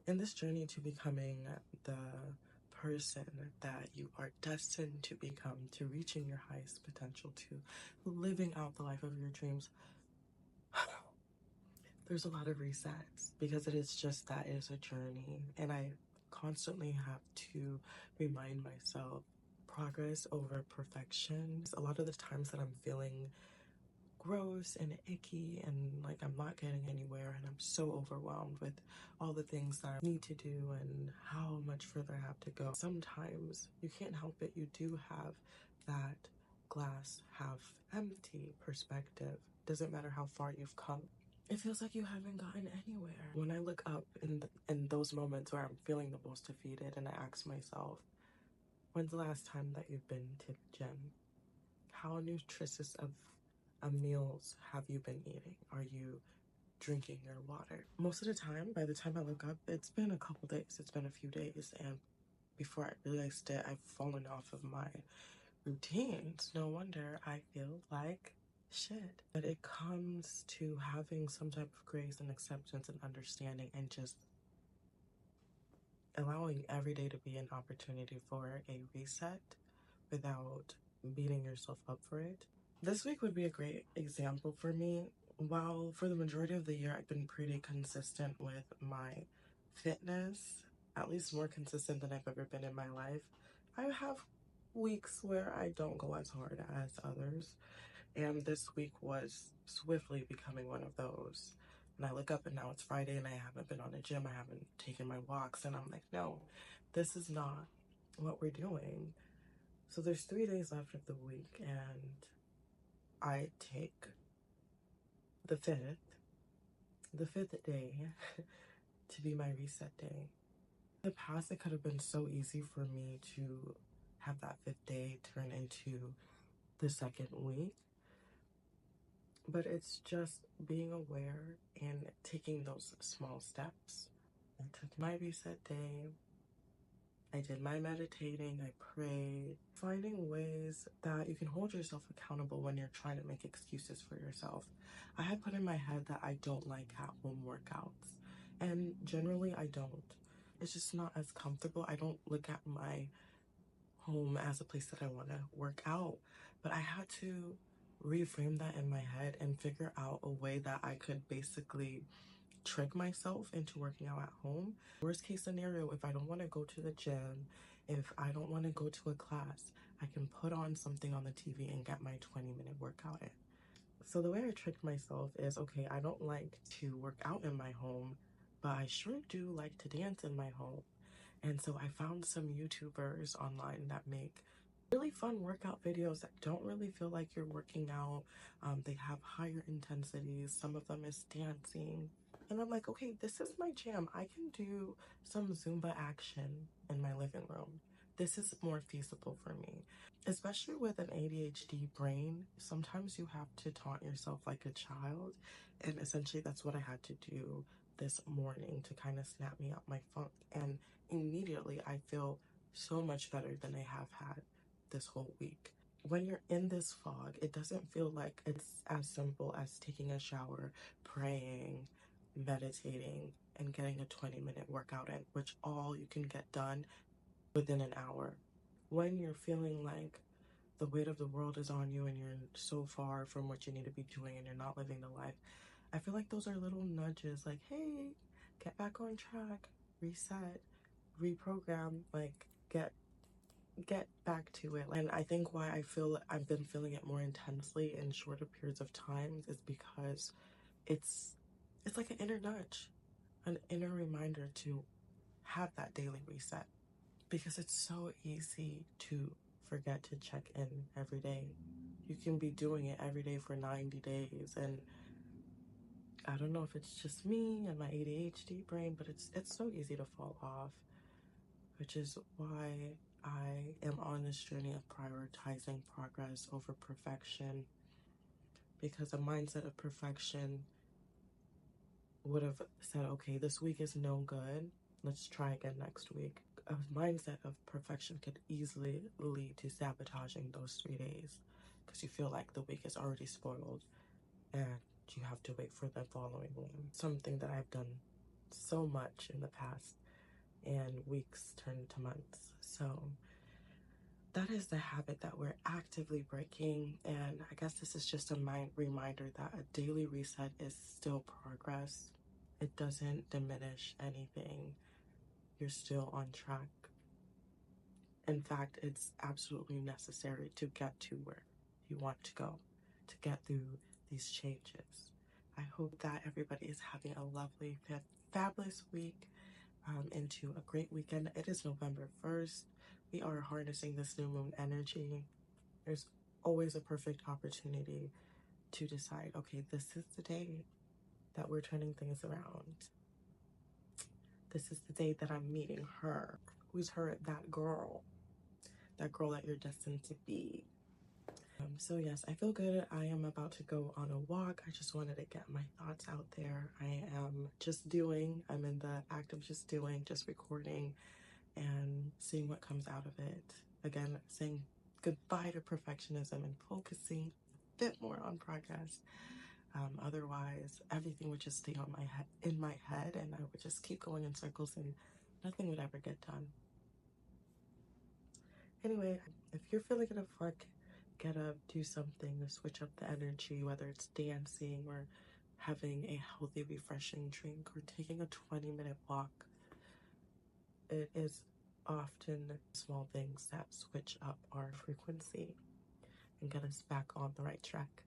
In this journey to becoming the person that you are destined to become, to reaching your highest potential, to living out the life of your dreams, there's a lot of resets because it is just that, it is a journey. And I constantly have to remind myself progress over perfection. A lot of the times that I'm feeling gross and icky and like I'm not getting anywhere and I'm so overwhelmed with all the things that I need to do and how much further I have to go. Sometimes you can't help it, you do have that glass half empty perspective. Doesn't matter how far you've come. It feels like you haven't gotten anywhere. When I look up in those moments where I'm feeling the most defeated and I ask myself, when's the last time that you've been to the gym? How nutritious of meals have you been eating? Are you drinking your water? Most of the time, by the time I look up, it's been a couple days, it's been a few days, and before I realized it, I've fallen off of my routines. No wonder I feel like shit. But it comes to having some type of grace and acceptance and understanding and just allowing every day to be an opportunity for a reset without beating yourself up for it. This week would be a great example for me. While for the majority of the year I've been pretty consistent with my fitness, at least more consistent than I've ever been in my life, I have weeks where I don't go as hard as others. And this week was swiftly becoming one of those. And I look up and now it's Friday and I haven't been on a gym, I haven't taken my walks, and I'm like, no, this is not what we're doing. So there's 3 days left of the week and I take the fifth day to be my reset day. In the past, it could have been so easy for me to have that fifth day turn into the second week. But it's just being aware and taking those small steps. I took my reset day. I did my meditating, I prayed, finding ways that you can hold yourself accountable when you're trying to make excuses for yourself. I had put in my head that I don't like at-home workouts, and generally I don't. It's just not as comfortable. I don't look at my home as a place that I want to work out, but I had to reframe that in my head and figure out a way that I could basically trick myself into working out at home. Worst case scenario, if I don't want to go to the gym, if I don't want to go to a class, I can put on something on the TV and get my 20-minute workout in. So the way I tricked myself is, okay, I don't like to work out in my home, but I sure do like to dance in my home. And so I found some YouTubers online that make really fun workout videos that don't really feel like you're working out. They have higher intensities. Some of them is dancing. And I'm like, okay, this is my jam. I can do some Zumba action in my living room. This is more feasible for me. Especially with an ADHD brain, sometimes you have to taunt yourself like a child. And essentially that's what I had to do this morning to kind of snap me out my funk. And immediately I feel so much better than I have had this whole week. When you're in this fog, it doesn't feel like it's as simple as taking a shower, praying, meditating, and getting a 20-minute workout in, which all you can get done within an hour. When you're feeling like the weight of the world is on you and you're so far from what you need to be doing and you're not living the life, I feel like those are little nudges like, hey, get back on track, reset, reprogram, like get back to it. And I think why I've been feeling it more intensely in shorter periods of time is because it's like an inner nudge, an inner reminder to have that daily reset, because it's so easy to forget to check in every day. You can be doing it every day for 90 days, and I don't know if it's just me and my ADHD brain, but it's so easy to fall off, which is why I am on this journey of prioritizing progress over perfection, because a mindset of perfection would have said, okay, this week is no good, let's try again next week. A mindset of perfection could easily lead to sabotaging those 3 days because you feel like the week is already spoiled and you have to wait for the following one. Something that I've done so much in the past, and weeks turn into months. So that is the habit that we're actively breaking. And I guess this is just a reminder that a daily reset is still progress. It doesn't diminish anything. You're still on track. In fact, it's absolutely necessary to get to where you want to go, to get through these changes. I hope that everybody is having a lovely, fabulous week, into a great weekend. It is November 1st. We are harnessing this new moon energy. There's always a perfect opportunity to decide, okay, this is the day that we're turning things around. This is the day that I'm meeting her. Who's her? That girl that you're destined to be. So yes, I feel good. I am about to go on a walk. I just wanted to get my thoughts out there. I'm in the act of just doing, just recording and seeing what comes out of it. Again, saying goodbye to perfectionism and focusing a bit more on progress. Otherwise, everything would just stay in my head, and I would just keep going in circles, and nothing would ever get done. Anyway, if you're feeling it at work, get up, do something to switch up the energy, whether it's dancing or having a healthy, refreshing drink or taking a 20-minute walk. It is often small things that switch up our frequency and get us back on the right track.